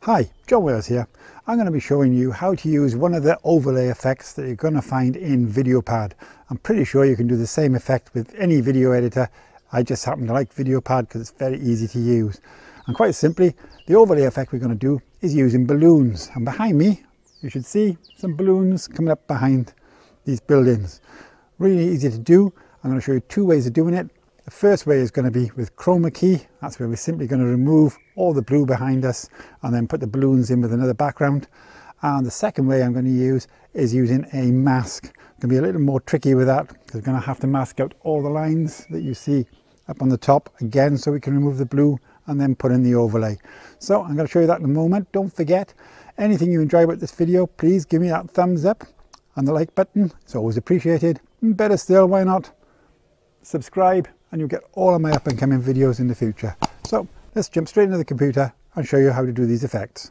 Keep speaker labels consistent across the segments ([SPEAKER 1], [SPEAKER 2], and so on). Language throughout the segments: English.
[SPEAKER 1] Hi, John Wales here. I'm going to be showing you how to use one of the overlay effects that you're going to find in Videopad. I'm pretty sure you can do the same effect with any video editor. I just happen to like Videopad because it's very easy to use. And quite simply, the overlay effect we're going to do is using balloons. And behind me, you should see some balloons coming up behind these buildings. Really easy to do. I'm going to show you two ways of doing it. The first way is going to be with chromakey. That's where we're simply going to remove all the blue behind us and then put the balloons in with another background. And the second way I'm going to use is using a mask. It's going to be a little more tricky with that because we're going to have to mask out all the lines that you see up on the top again so we can remove the blue and then put in the overlay. So I'm going to show you that in a moment. Don't forget, anything you enjoy about this video, please give me that thumbs up and the like button. It's always appreciated. And better still, why not subscribe, and you'll get all of my up and coming videos in the future. So let's jump straight into the computer and show you how to do these effects.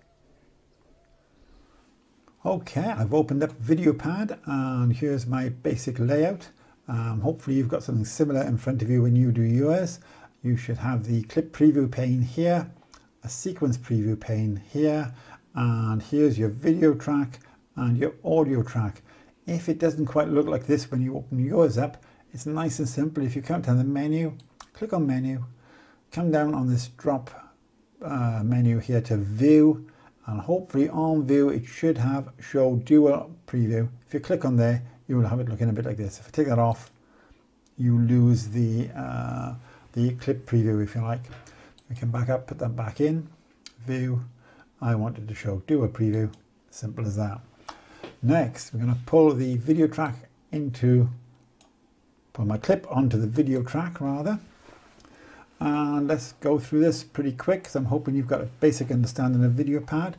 [SPEAKER 1] Okay, I've opened up Videopad and here's my basic layout. Hopefully you've got something similar in front of you when you do yours. You should have the clip preview pane here, a sequence preview pane here, and here's your video track and your audio track. If it doesn't quite look like this when you open yours up, it's nice and simple. If you come down the menu, click on menu, come down on this drop menu here to view, and hopefully on view it should have show dual preview. If you click on there, you will have it looking a bit like this. If I take that off, you lose the clip preview, if you like. We can back up, put that back in, view. I wanted to show dual preview, simple as that. Next, we're going to pull the video track into pull my clip onto the video track rather, and let's go through this pretty quick because I'm hoping you've got a basic understanding of Videopad.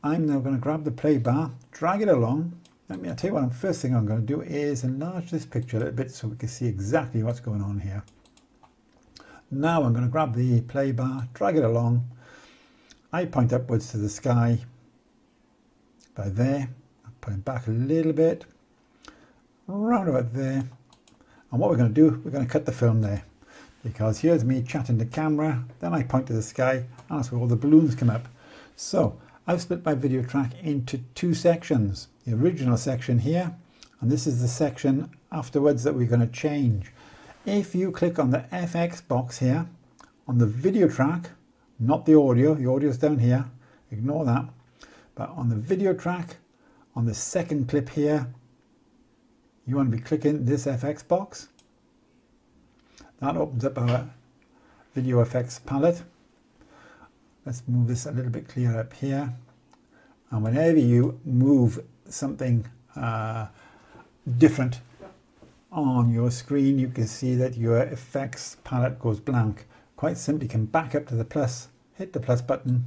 [SPEAKER 1] I'm now going to grab the play bar, drag it along. I'll tell you what, first thing I'm going to do is enlarge this picture a little bit so we can see exactly what's going on here. Now I'm going to grab the play bar, drag it along. I point upwards to the sky by there. I'll put it back a little bit, round about there. And what we're going to do, we're going to cut the film there, because here's me chatting to camera, then I point to the sky, and that's where all the balloons come up. So I've split my video track into two sections. The original section here, and this is the section afterwards that we're going to change. If you click on the FX box here, on the video track, not the audio's down here, ignore that, but on the video track, on the second clip here, you want to be clicking this FX box. That opens up our video effects palette. Let's move this a little bit clearer up here. And whenever you move something different on your screen, you can see that your effects palette goes blank. Quite simply, you can back up to the plus, hit the plus button,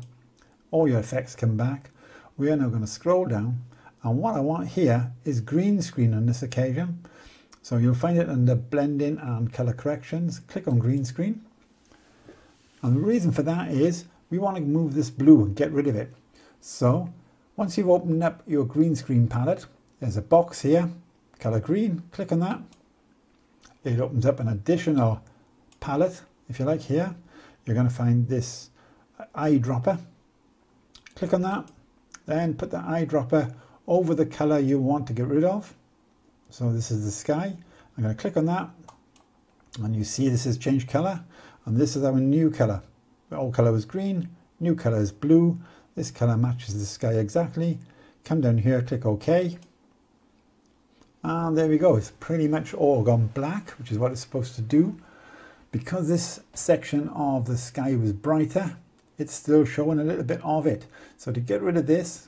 [SPEAKER 1] all your effects come back. We are now going to scroll down. And what I want here is green screen on this occasion. So you'll find it under blending and color corrections. Click on green screen. And the reason for that is we want to move this blue and get rid of it. So once you've opened up your green screen palette, there's a box here, color green, click on that. It opens up an additional palette, if you like here. You're going to find this eyedropper. Click on that, then put the eyedropper over the color you want to get rid of. So this is the sky. I'm going to click on that and you see this has changed color, and this is our new color. The old color was green, new color is blue. This color matches the sky exactly. Come down here, click OK, and there we go. It's pretty much all gone black, which is what it's supposed to do. Because this section of the sky was brighter, it's still showing a little bit of it. So to get rid of this,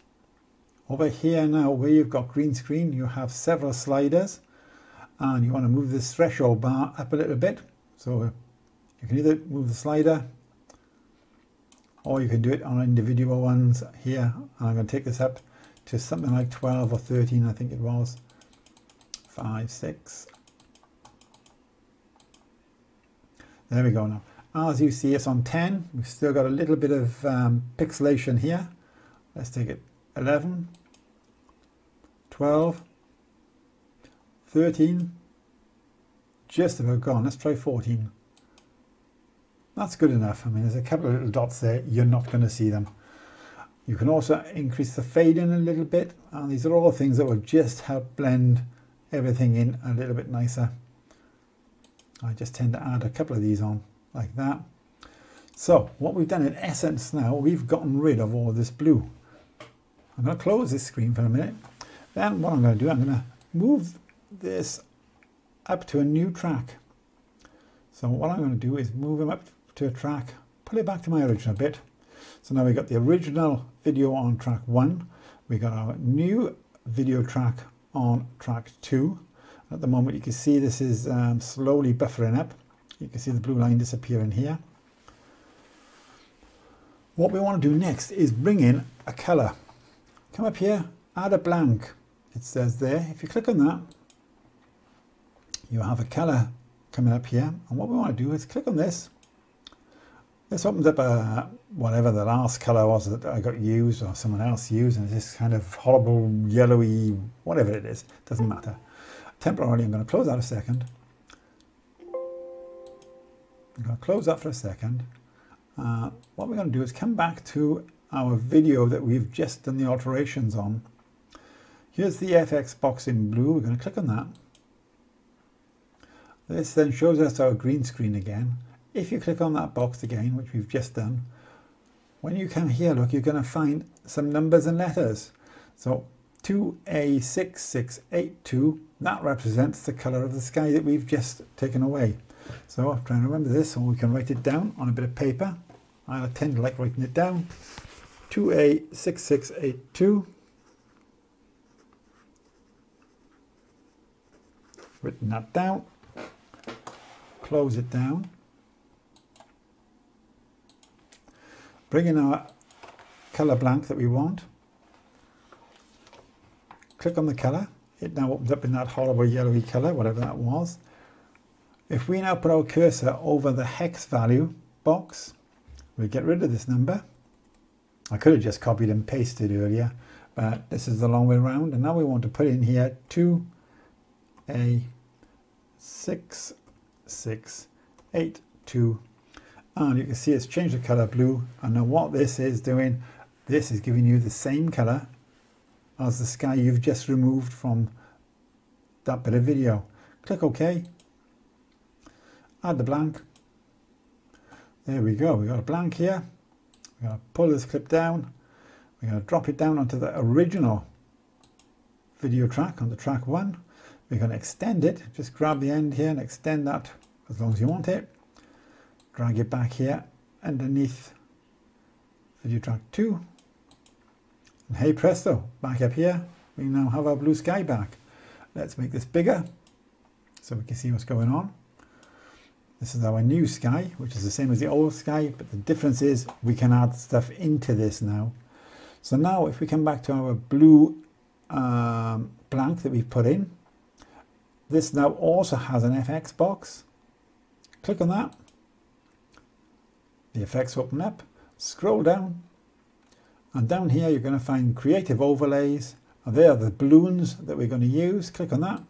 [SPEAKER 1] over here now where you've got green screen, you have several sliders, and you want to move this threshold bar up a little bit. So you can either move the slider or you can do it on individual ones here. And I'm going to take this up to something like 12 or 13, I think it was. 5, 6. There we go now. As you see, it's on 10. We've still got a little bit of pixelation here. Let's take it 11. 12, 13, just about gone. Let's try 14. That's good enough. I mean, there's a couple of little dots there. You're not going to see them. You can also increase the fade in a little bit, and these are all things that will just help blend everything in a little bit nicer. I just tend to add a couple of these on like that. So what we've done in essence now, we've gotten rid of all this blue. I'm going to close this screen for a minute. Then what I'm going to do, I'm going to move this up to a new track. So what I'm going to do is move them up to a track, pull it back to my original bit. So now we've got the original video on track 1. We got our new video track on track 2. At the moment you can see this is slowly buffering up. You can see the blue line disappearing here. What we want to do next is bring in a colour. Come up here, add a blank. It says there, if you click on that, you have a colour coming up here. And what we want to do is click on this. This opens up whatever the last colour was that I got used or someone else used, and it's this kind of horrible yellowy, whatever it is, doesn't matter. Temporarily, I'm going to close that a second. I'm going to close that for a second. What we're going to do is come back to our video that we've just done the alterations on. Here's the FX box in blue. We're going to click on that. This then shows us our green screen again. If you click on that box again, which we've just done, when you come here, look, you're going to find some numbers and letters. So 2A6682, that represents the colour of the sky that we've just taken away. So I'm trying to remember this, so we can write it down on a bit of paper. I tend to like writing it down. 2A6682. Written that down. Close it down. Bring in our colour blank that we want. Click on the colour. It now opens up in that horrible yellowy colour, whatever that was. If we now put our cursor over the hex value box, we'll get rid of this number. I could have just copied and pasted earlier, but this is the long way around. And now we want to put in here 2A6682. And you can see it's changed the colour blue. And now what this is doing, this is giving you the same colour as the sky you've just removed from that bit of video. Click OK. Add the blank. There we go. We've got a blank here. We're going to pull this clip down. We're going to drop it down onto the original video track, onto track 1. We're going to extend it. Just grab the end here and extend that as long as you want it. Drag it back here underneath video track 2. And hey presto, back up here, we now have our blue sky back. Let's make this bigger so we can see what's going on. This is our new sky, which is the same as the old sky, but the difference is we can add stuff into this now. So now if we come back to our blue blank that we've put in, this now also has an FX box. Click on that. The effects open up, scroll down, and down here you're going to find creative overlays, and they are the balloons that we're going to use. Click on that.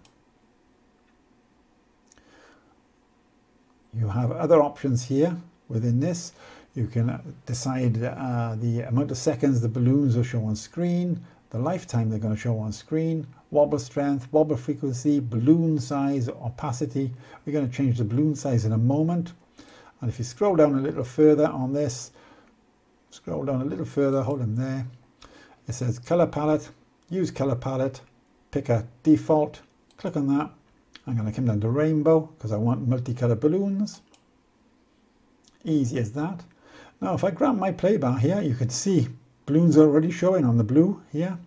[SPEAKER 1] You have other options here within this. You can decide the amount of seconds the balloons will show on screen, the lifetime they're going to show on screen, wobble strength, wobble frequency, balloon size, opacity. We're going to change the balloon size in a moment. And if you scroll down a little further on this, scroll down a little further, hold them there. It says color palette, use color palette, pick a default, click on that. I'm going to come down to rainbow because I want multicolored balloons. Easy as that. Now if I grab my play bar here, you can see balloons are already showing on the blue here.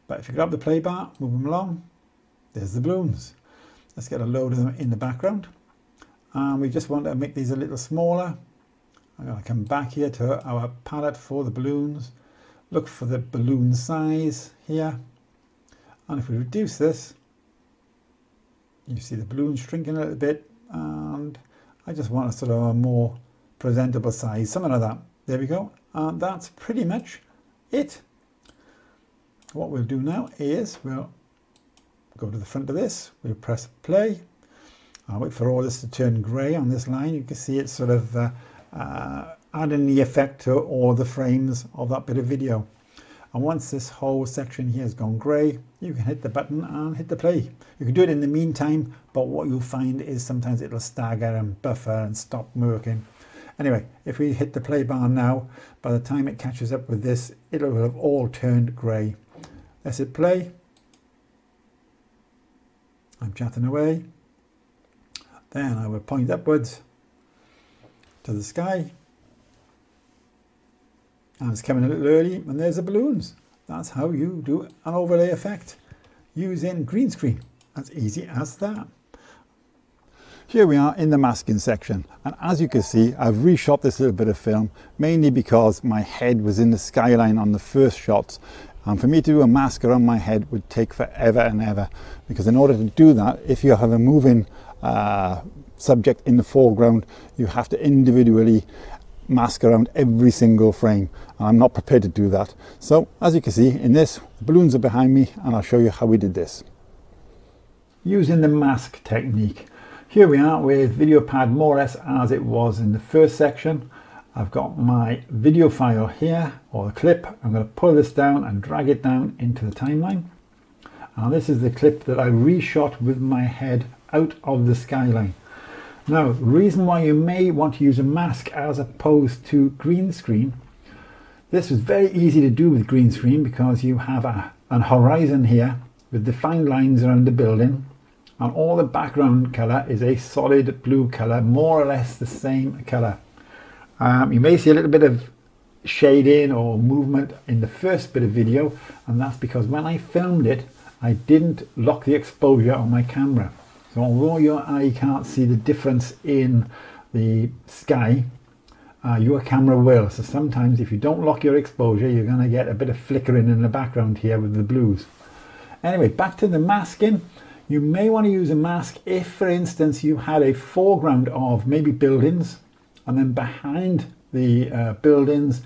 [SPEAKER 1] But if you grab the play bar, move them along, there's the balloons. Let's get a load of them in the background. And we just want to make these a little smaller. I'm going to come back here to our palette for the balloons. Look for the balloon size here. And if we reduce this, you see the balloons shrinking a little bit. And I just want a sort of a more presentable size, something like that. There we go. And that's pretty much it. What we'll do now is we'll go to the front of this. We'll press play. I'll wait for all this to turn grey on this line. You can see it's sort of adding the effect to all the frames of that bit of video. And once this whole section here has gone grey, you can hit the button and hit the play. You can do it in the meantime, but what you'll find is sometimes it'll stagger and buffer and stop working. Anyway, if we hit the play bar now, by the time it catches up with this, it'll have all turned grey. Let's hit play. I'm chatting away. Then I will point upwards to the sky. And it's coming a little early, and there's the balloons. That's how you do an overlay effect using Greenscreen. As easy as that. Here we are in the masking section, and as you can see, I've reshot this little bit of film, mainly because my head was in the skyline on the first shots, and for me to do a mask around my head would take forever and ever, because in order to do that, if you have a moving subject in the foreground, you have to individually mask around every single frame, and I'm not prepared to do that. So as you can see in this, the balloons are behind me, and I'll show you how we did this. Using the mask technique, here we are with Videopad more or less as it was in the first section. I've got my video file here, or the clip. I'm going to pull this down and drag it down into the timeline. And this is the clip that I reshot with my head out of the skyline. Now, the reason why you may want to use a mask as opposed to green screen, this was very easy to do with green screen because you have an horizon here with defined lines around the building, and all the background colour is a solid blue colour, more or less the same colour. You may see a little bit of shading or movement in the first bit of video, and that's because when I filmed it, I didn't lock the exposure on my camera. So although your eye can't see the difference in the sky, your camera will. So sometimes if you don't lock your exposure, you're going to get a bit of flickering in the background here with the blues. Anyway, back to the masking. You may want to use a mask if, for instance, you had a foreground of maybe buildings, and then behind the buildings,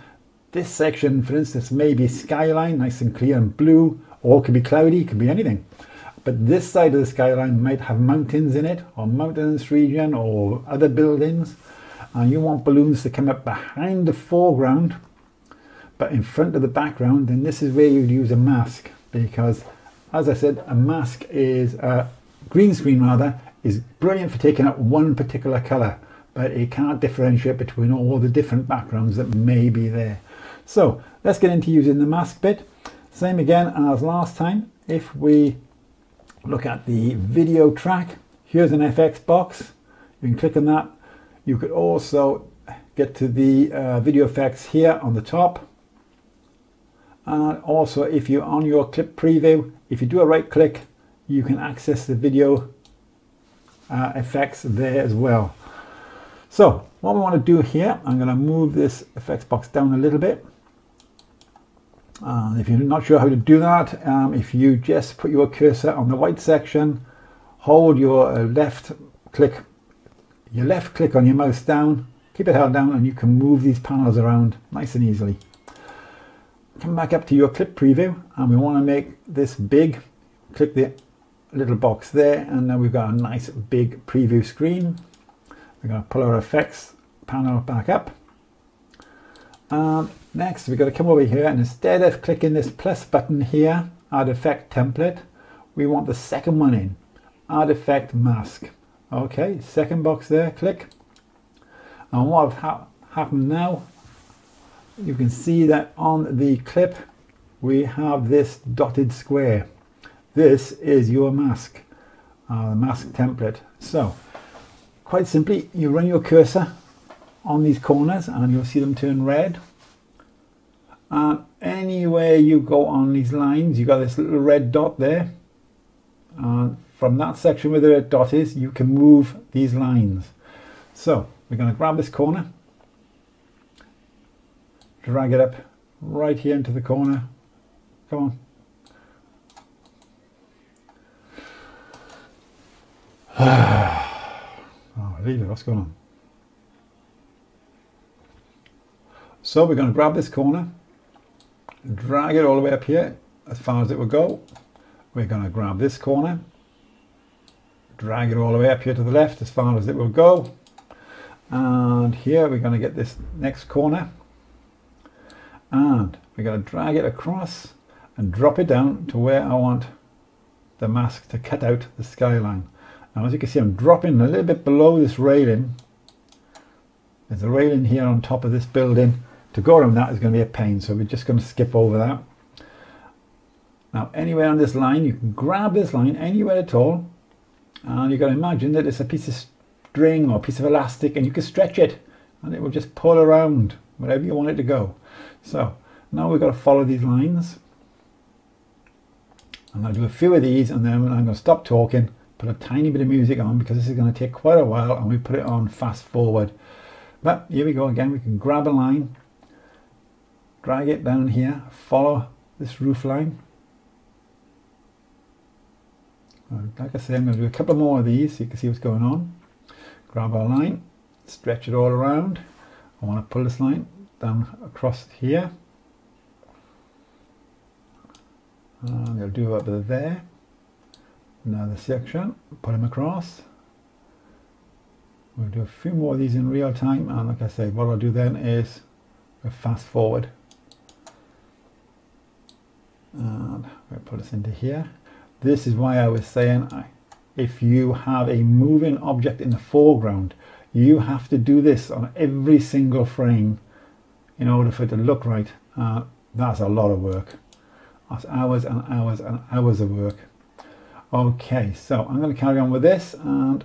[SPEAKER 1] this section, for instance, may be skyline, nice and clear and blue, or it could be cloudy, it could be anything. But this side of the skyline might have mountains in it, or mountainous region, or other buildings. And you want balloons to come up behind the foreground, but in front of the background, then this is where you'd use a mask. Because, as I said, a mask is, green screen rather, is brilliant for taking up one particular colour, but it can't differentiate between all the different backgrounds that may be there. So, let's get into using the mask bit. Same again as last time. If we look at the video track, here's an FX box. You can click on that. You could also get to the video effects here on the top. And also, if you're on your clip preview, if you do a right click, you can access the video effects there as well. So what we want to do here, I'm going to move this effects box down a little bit. If you're not sure how to do that, if you just put your cursor on the white section, hold your left click on your mouse down, keep it held down, and you can move these panels around nice and easily. Come back up to your clip preview, and we want to make this big. Click the little box there, and now we've got a nice big preview screen. We're going to pull our effects panel back up. Next, we've got to come over here, and instead of clicking this plus button here, add effect template, we want the second one in, add effect mask. Okay, second box there, click. And what happened now, you can see that on the clip we have this dotted square. This is your mask, the mask template. So quite simply, you run your cursor on these corners and you'll see them turn red. And anywhere you go on these lines, you got this little red dot there. And from that section where the red dot is, you can move these lines. So we're going to grab this corner, drag it up right here into the corner. Come on. Oh, leave it. What's going on? So we're going to grab this corner, drag it all the way up here as far as it will go. We're going to grab this corner, drag it all the way up here to the left as far as it will go. And here we're going to get this next corner, and we're going to drag it across and drop it down to where I want the mask to cut out the skyline. Now as you can see, I'm dropping a little bit below this railing. There's a railing here on top of this building. To go around that is going to be a pain, so we're just going to skip over that. Now anywhere on this line, you can grab this line anywhere at all, and you've got to imagine that it's a piece of string or a piece of elastic, and you can stretch it and it will just pull around wherever you want it to go. So now we've got to follow these lines. I'm going to do a few of these, and then I'm going to stop talking, put a tiny bit of music on, because this is going to take quite a while, and we put it on fast forward. But here we go again. We can grab a line, drag it down here, follow this roof line. Like I say, I'm going to do a couple more of these so you can see what's going on. Grab our line, stretch it all around. I want to pull this line down across here. I'm going to do up to there. Another section, put them across. We'll do a few more of these in real time, and like I say, what I'll do then is fast forward. And we'll put this into here. This is why I was saying, if you have a moving object in the foreground, you have to do this on every single frame in order for it to look right. That's a lot of work. That's hours and hours and hours of work. Okay, so I'm going to carry on with this and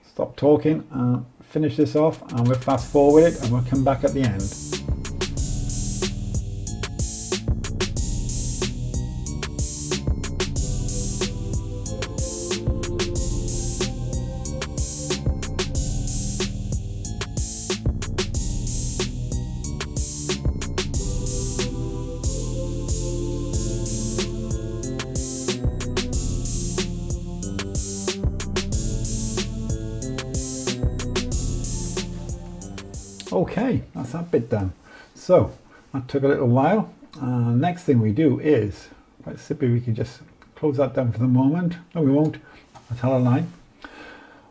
[SPEAKER 1] stop talking and finish this off, and we'll fast forward it and we'll come back at the end. Okay, that's that bit done. So that took a little while. Next thing we do is, quite simply, we can just close that down for the moment. No, we won't. I'll tell a lie.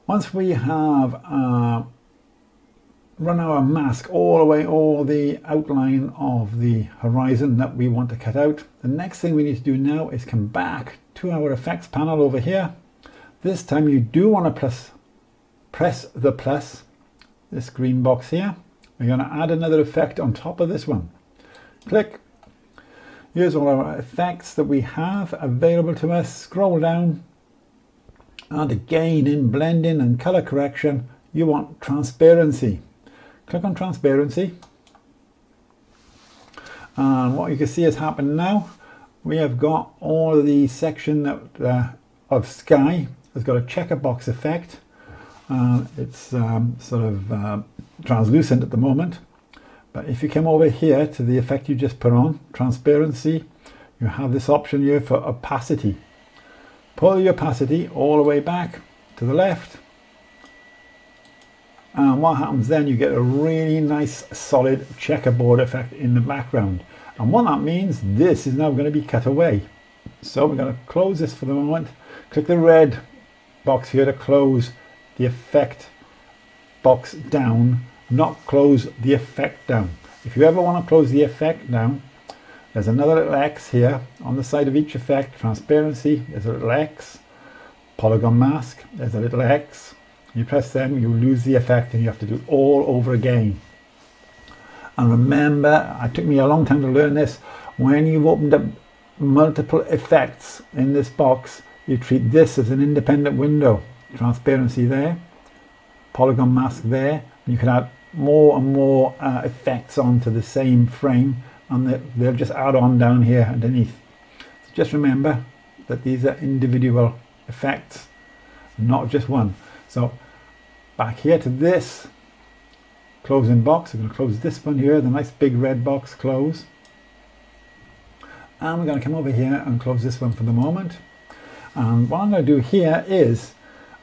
[SPEAKER 1] Once we have run our mask all the way, all the outline of the horizon that we want to cut out, the next thing we need to do now is come back to our effects panel over here. This time you do want to press the plus, this green box here. We're going to add another effect on top of this one. Click. Here's all our effects that we have available to us. Scroll down, and again in blending and color correction, you want transparency. Click on transparency, and what you can see has happened now. We have got all of the section that, of sky has got a checker box effect. It's sort of translucent at the moment, but if you come over here to the effect you just put on, transparency, you have this option here for opacity. Pull the opacity all the way back to the left, and what happens then, you get a really nice solid checkerboard effect in the background. And what that means, this is now going to be cut away. So we're going to close this for the moment. Click the red box here to close the effect box down, not close the effect down. If you ever want to close the effect down, there's another little X here on the side of each effect. Transparency, there's a little X. Polygon mask, there's a little X. You press them, you lose the effect, and you have to do it all over again. And remember, it took me a long time to learn this, when you've opened up multiple effects in this box, you treat this as an independent window. Transparency there, polygon mask there, and you can add more and more effects onto the same frame, and they'll just add on down here underneath. So just remember that these are individual effects, not just one. So back here to this closing box, I'm going to close this one here, the nice big red box, close, and we're going to come over here and close this one for the moment. And what I'm going to do here is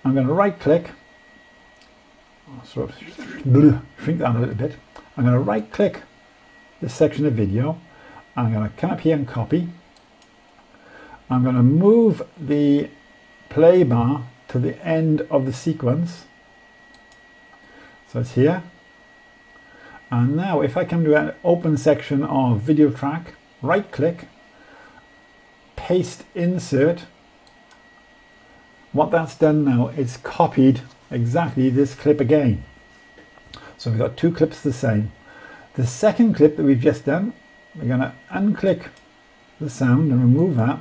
[SPEAKER 1] I'm going to right click, sort of shrink down a little bit. I'm going to right click this section of video. I'm going to come up here and copy. I'm going to move the play bar to the end of the sequence. So it's here. And now if I come to an open section of video track, right click, paste insert, what that's done now is copied exactly this clip again. So we've got two clips the same. The second clip that we've just done, we're going to unclick the sound and remove that.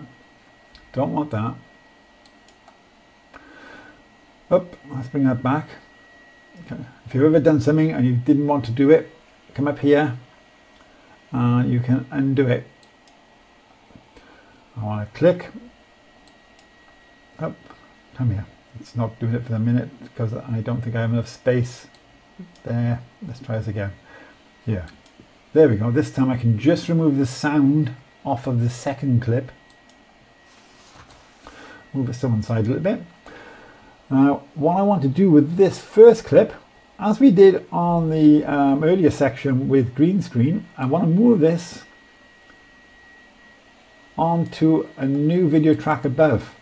[SPEAKER 1] Don't want that. Up, let's bring that back. Okay. If you've ever done something and you didn't want to do it, come up here and you can undo it. I want to click. Up, come here. It's not doing it for the minute because I don't think I have enough space there. Let's try this again. Yeah, there we go. This time I can just remove the sound off of the second clip. Move it to one side a little bit. Now, what I want to do with this first clip, as we did on the earlier section with Greenscreen, I want to move this onto a new video track above.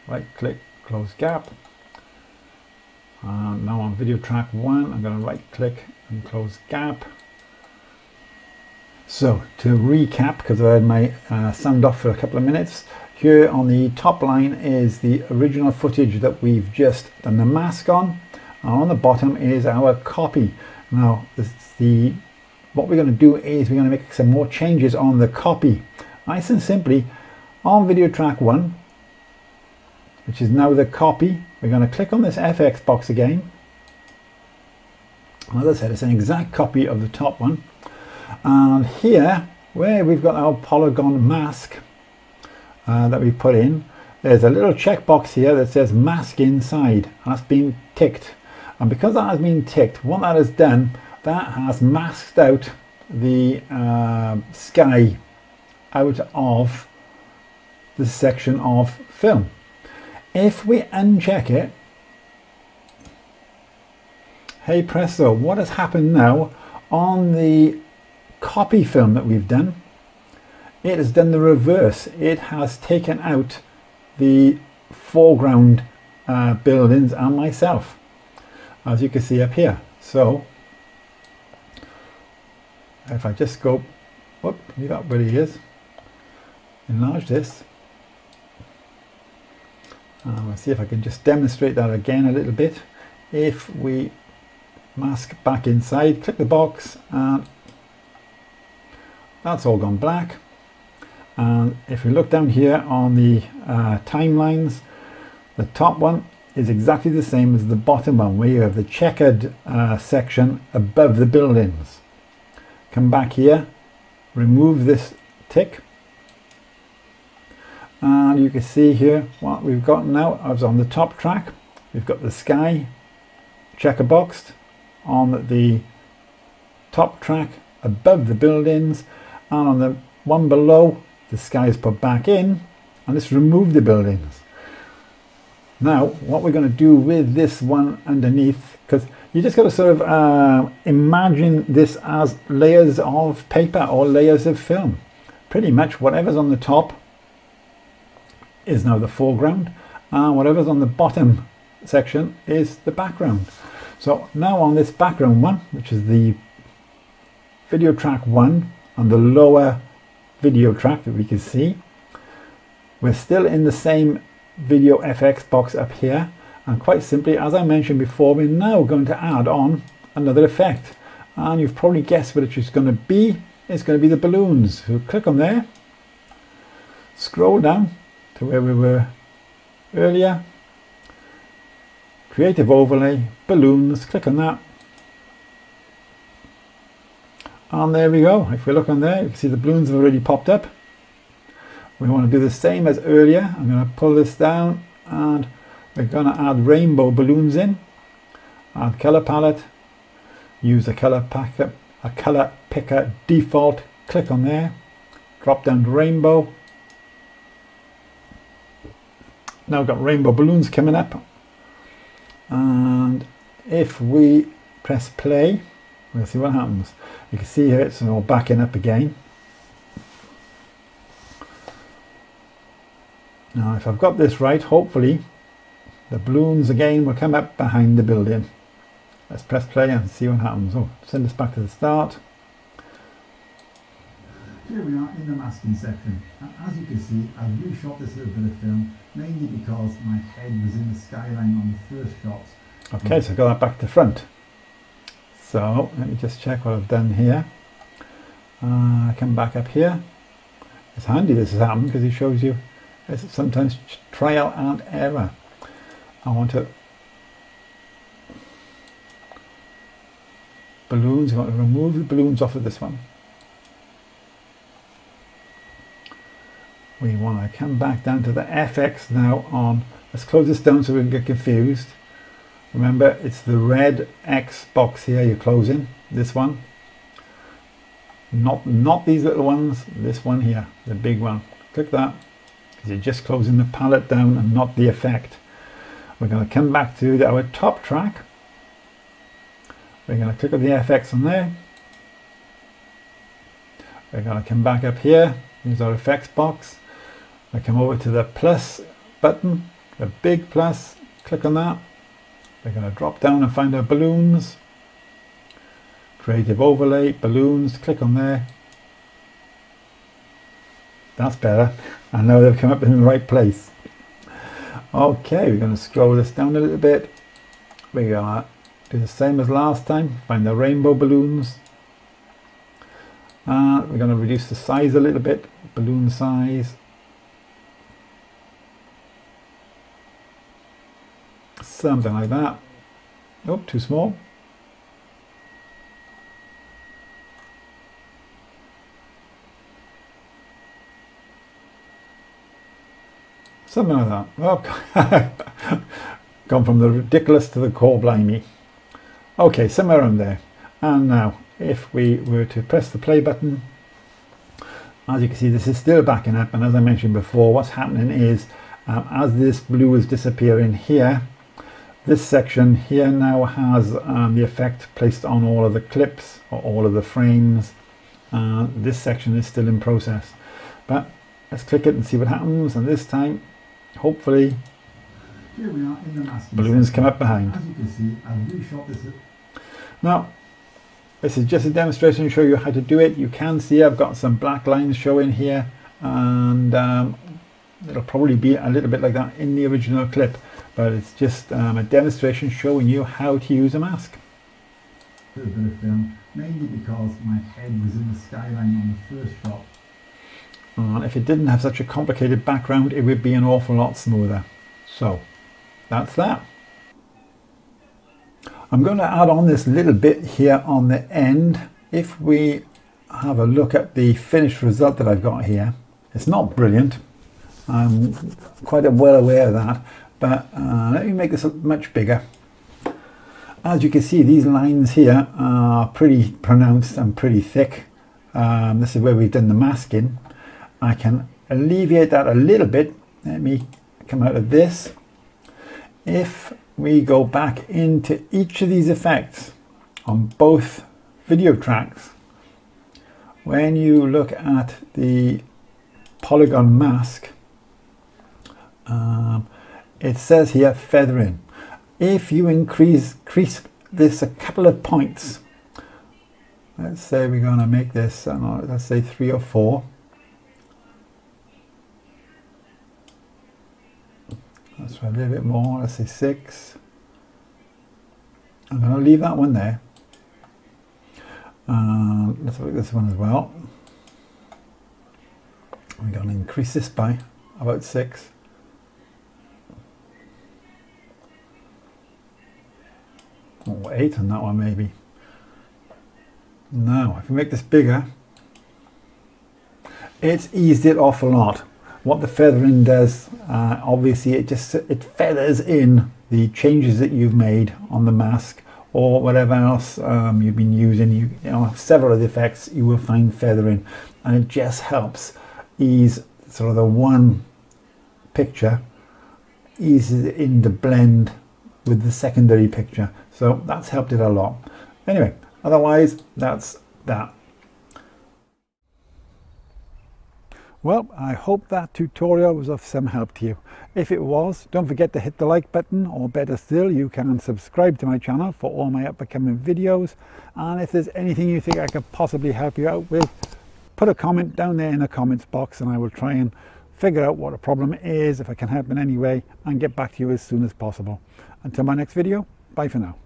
[SPEAKER 1] Right click, close gap. And now on video track 1, I'm going to right click and close gap. So to recap, because I had my sound off for a couple of minutes, here on the top line is the original footage that we've just done the mask on, and on the bottom is our copy. Now what we're going to do is we're going to make some more changes on the copy. Nice and simply, on video track 1, which is now the copy, we're going to click on this FX box again. As I said, it's an exact copy of the top one. And here, where we've got our polygon mask that we put in, there's a little checkbox here that says mask inside. That's been ticked. And because that has been ticked, what that has done, that has masked out the sky out of the section of film. If we uncheck it, hey presto, what has happened now on the copy film that we've done? It has done the reverse. It has taken out the foreground buildings and myself, as you can see up here. So if I just go, whoop, leave that where he is, enlarge this. Let's see if I can just demonstrate that again a little bit. If we mask back inside, click the box, and that's all gone black. And if we look down here on the timelines, the top one is exactly the same as the bottom one, where you have the checkered section above the buildings. Come back here, remove this tick, and you can see here what we've got now. I was on the top track, we've got the sky checker boxed on the top track above the buildings, and on the one below the sky is put back in, and this removed the buildings. Now what we're going to do with this one underneath, because you just got to sort of imagine this as layers of paper or layers of film. Pretty much whatever's on the top is now the foreground, and whatever's on the bottom section is the background. So now on this background one, which is the video track 1 and the lower video track that we can see, we're still in the same video FX box up here, and quite simply, as I mentioned before, we're now going to add on another effect, and you've probably guessed what it's going to be. It's going to be the balloons. So click on there, scroll down to where we were earlier, creative overlay, balloons, click on that, and there we go. If we look on there, you can see the balloons have already popped up. We want to do the same as earlier. I'm going to pull this down, and we're going to add rainbow balloons in. Add color palette, use a color picker default, click on there, drop down to rainbow. Now we've got rainbow balloons coming up, and if we press play, we'll see what happens. You can see here it's all backing up again. Now if I've got this right, hopefully the balloons again will come up behind the building. Let's press play and see what happens. Oh, send us back to the start. Here we are in the masking section. As you can see, I've reshot this little bit of film, mainly because my head was in the skyline on the first shots. Okay, so I got that back to front. So let me just check what I've done here. I come back up here. It's handy this has happened because it shows you it's sometimes trial and error. I want to balloons. I want to remove the balloons off of this one. We want to come back down to the FX now on. Let's close this down so we don't get confused. Remember, it's the red X box here you're closing. This one. Not these little ones. This one here, the big one. Click that because you're just closing the palette down and not the effect. We're going to come back to our top track. We're going to click on the FX on there. We're going to come back up here. Here's our effects box. I come over to the plus button, the big plus, click on that. We're going to drop down and find our balloons. Creative overlay, balloons, click on there. That's better. I know they've come up in the right place. Okay, we're going to scroll this down a little bit. We're going to do the same as last time, find the rainbow balloons. We're going to reduce the size a little bit, balloon size. Something like that. Oh, too small. Something like that. Oh, gone from the ridiculous to the core blimey. Okay, somewhere around there. And now, if we were to press the play button, as you can see, this is still backing up. And as I mentioned before, what's happening is, as this blue is disappearing here, this section here now has the effect placed on all of the clips or all of the frames. This section is still in process. But let's click it and see what happens. And this time, hopefully, here we are in the masking balloons section. Come up behind. As you can see, I've reshot this. Now, this is just a demonstration to show you how to do it. You can see I've got some black lines showing here, and it'll probably be a little bit like that in the original clip, but it's just a demonstration showing you how to use a mask. A little bit of film, mainly because my head was in the skyline on the first shot. And if it didn't have such a complicated background, it would be an awful lot smoother. So that's that. I'm going to add on this little bit here on the end. If we have a look at the finished result that I've got here, it's not brilliant. I'm quite well aware of that, but let me make this much bigger. As you can see, these lines here are pretty pronounced and pretty thick. This is where we've done the masking. I can alleviate that a little bit. Let me come out of this. If we go back into each of these effects on both video tracks, when you look at the polygon mask, it says here feathering. If you increase this a couple of points, let's say we're going to make this, let's say 3 or 4. Let's try a little bit more, let's say 6. I'm going to leave that one there. Let's look at this one as well. We're going to increase this by about 6. Or 8 on that one maybe. Now, if we make this bigger, it's eased it off a lot. What the feathering does, obviously it feathers in the changes that you've made on the mask or whatever else you've been using. You know, several of the effects you will find feathering, and it just helps ease sort of the one picture, eases it in the blend with the secondary picture. So that's helped it a lot. Anyway, otherwise that's that. Well, I hope that tutorial was of some help to you. If it was, don't forget to hit the like button, or better still, you can subscribe to my channel for all my upcoming videos. And if there's anything you think I could possibly help you out with, put a comment down there in the comments box and I will try and figure out what the problem is, if I can help in any way, and get back to you as soon as possible. Until my next video, bye for now.